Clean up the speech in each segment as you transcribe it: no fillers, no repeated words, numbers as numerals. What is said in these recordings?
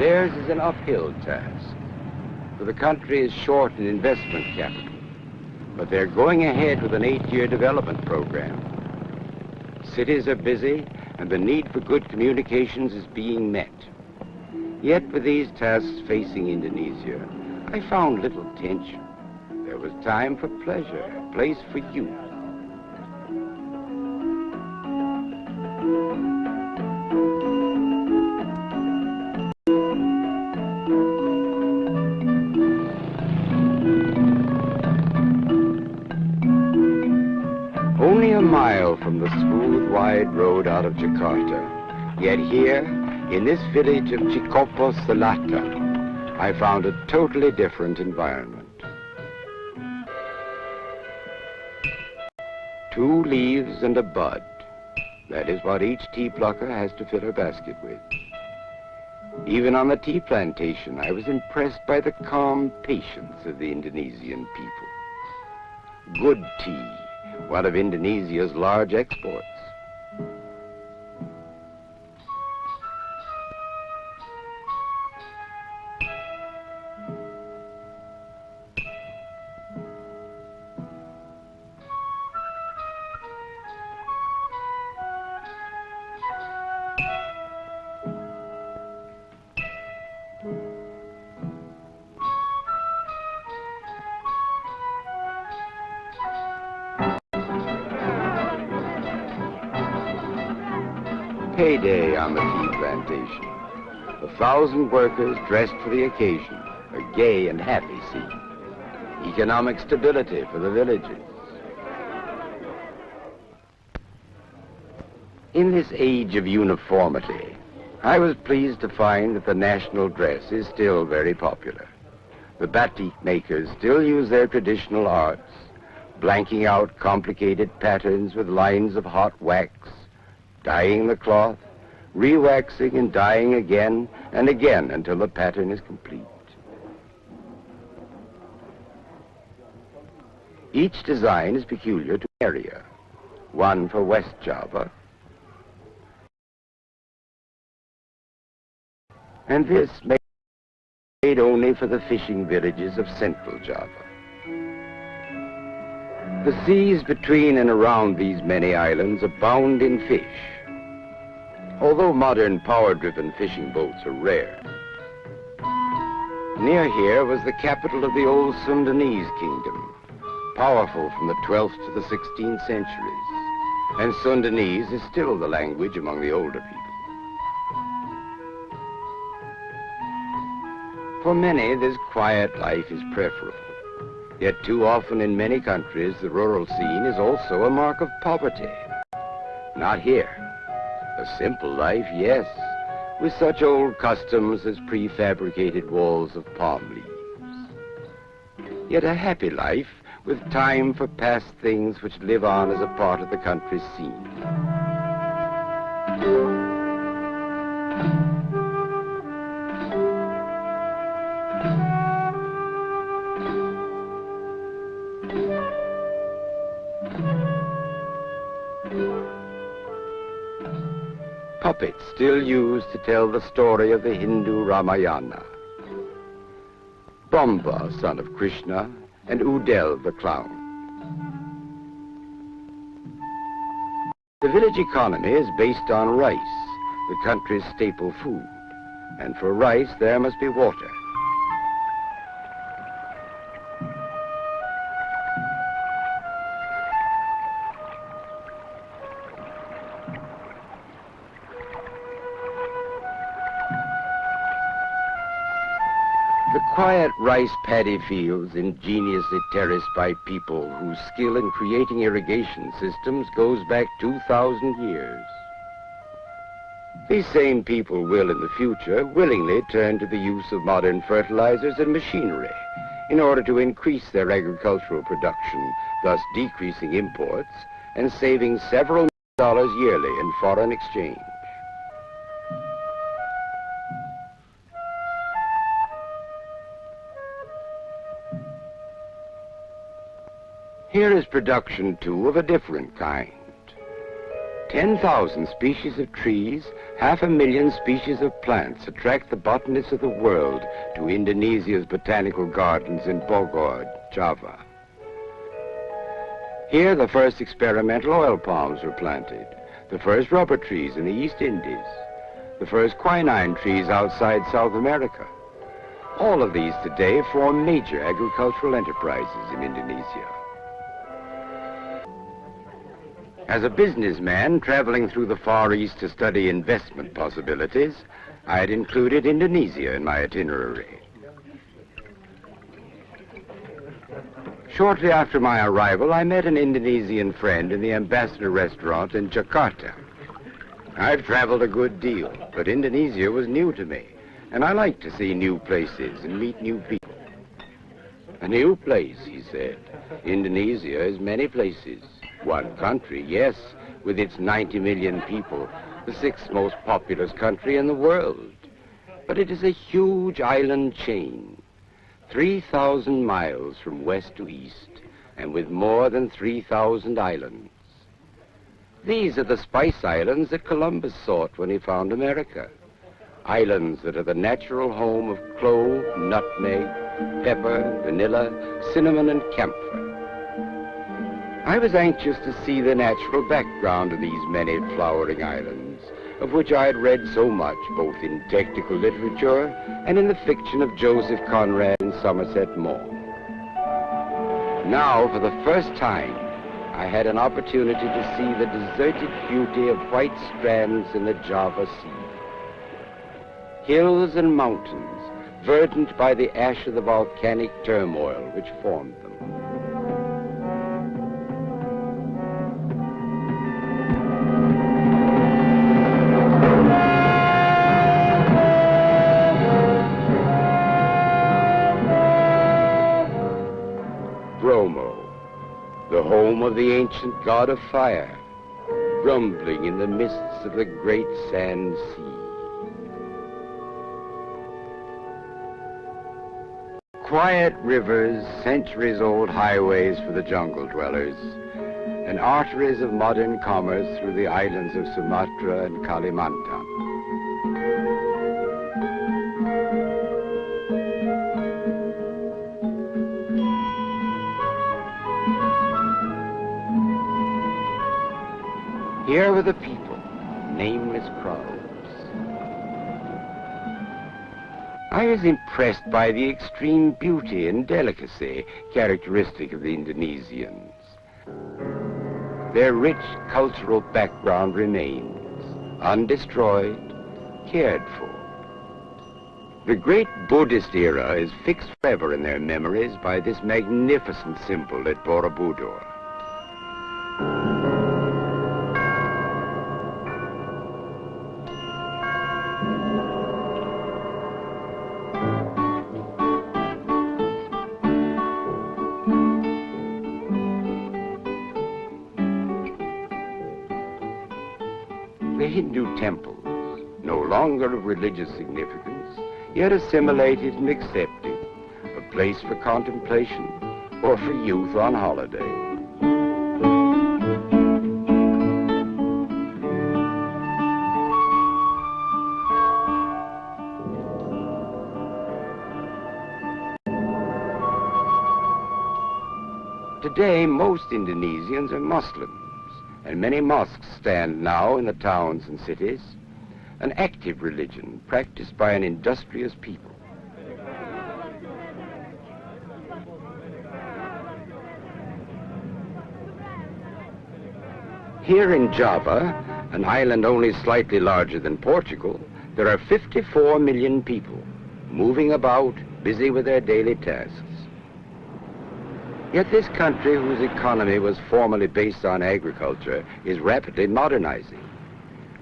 Theirs is an uphill task, for the country is short in investment capital, but they're going ahead with an 8-year development program. Cities are busy, and the need for good communications is being met. Yet with these tasks facing Indonesia, I found little tension. There was time for pleasure, a place for youth. Only a mile from the smooth, wide road out of Jakarta, yet here, in this village of Cikopo Selatan, I found a totally different environment. 2 leaves and a bud. That is what each tea plucker has to fill her basket with. Even on the tea plantation, I was impressed by the calm patience of the Indonesian people. Good tea, one of Indonesia's large exports. Payday on the tea plantation. 1,000 workers dressed for the occasion, a gay and happy scene. Economic stability for the villages. In this age of uniformity, I was pleased to find that the national dress is still very popular. The batik makers still use their traditional arts, blanking out complicated patterns with lines of hot wax, dyeing the cloth, re-waxing and dyeing again and again until the pattern is complete. Each design is peculiar to an area. One for West Java, and this made only for the fishing villages of Central Java. The seas between and around these many islands abound in fish. Although modern power-driven fishing boats are rare, near here was the capital of the old Sundanese kingdom, powerful from the 12th to the 16th centuries, and Sundanese is still the language among the older people. For many, this quiet life is preferable. Yet too often in many countries, the rural scene is also a mark of poverty. Not here. A simple life, yes, with such old customs as prefabricated walls of palm leaves. Yet a happy life with time for past things which live on as a part of the country's scene. Puppets still used to tell the story of the Hindu Ramayana. Bomba, son of Krishna, and Udel, the clown. The village economy is based on rice, the country's staple food. And for rice, there must be water. The quiet rice paddy fields ingeniously terraced by people whose skill in creating irrigation systems goes back 2,000 years. These same people will in the future willingly turn to the use of modern fertilizers and machinery in order to increase their agricultural production, thus decreasing imports and saving several $million yearly in foreign exchange. Here is production, too, of a different kind. 10,000 species of trees, 500,000 species of plants attract the botanists of the world to Indonesia's botanical gardens in Bogor, Java. Here, the first experimental oil palms were planted, the first rubber trees in the East Indies, the first quinine trees outside South America. All of these today form major agricultural enterprises in Indonesia. As a businessman traveling through the Far East to study investment possibilities, I had included Indonesia in my itinerary. Shortly after my arrival, I met an Indonesian friend in the Ambassador restaurant in Jakarta. I've traveled a good deal, but Indonesia was new to me, and I like to see new places and meet new people. A new place, he said. Indonesia is many places. One country, yes, with its 90 million people, the sixth most populous country in the world. But it is a huge island chain, 3,000 miles from west to east, and with more than 3,000 islands. These are the spice islands that Columbus sought when he found America. Islands that are the natural home of clove, nutmeg, pepper, vanilla, cinnamon, and camphor. I was anxious to see the natural background of these many flowering islands, of which I had read so much, both in technical literature and in the fiction of Joseph Conrad and Somerset Maugham. Now, for the first time, I had an opportunity to see the deserted beauty of white strands in the Java Sea. Hills and mountains, verdant by the ash of the volcanic turmoil which formed them. The home of the ancient god of fire, rumbling in the mists of the great sand sea. Quiet rivers, centuries-old highways for the jungle dwellers, and arteries of modern commerce through the islands of Sumatra and Kalimantan. Here were the people, nameless crowds. I was impressed by the extreme beauty and delicacy characteristic of the Indonesians. Their rich cultural background remains, undestroyed, cared for. The great Buddhist era is fixed forever in their memories by this magnificent symbol at Borobudur. The Hindu temples, no longer of religious significance, yet assimilated and accepted, a place for contemplation or for youth on holiday. Today, most Indonesians are Muslims, and many mosques stand now in the towns and cities, an active religion practiced by an industrious people. Here in Java, an island only slightly larger than Portugal, there are 54 million people, moving about, busy with their daily tasks. Yet this country, whose economy was formerly based on agriculture, is rapidly modernizing.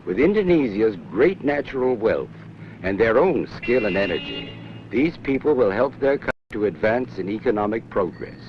With Indonesia's great natural wealth and their own skill and energy, these people will help their country to advance in economic progress.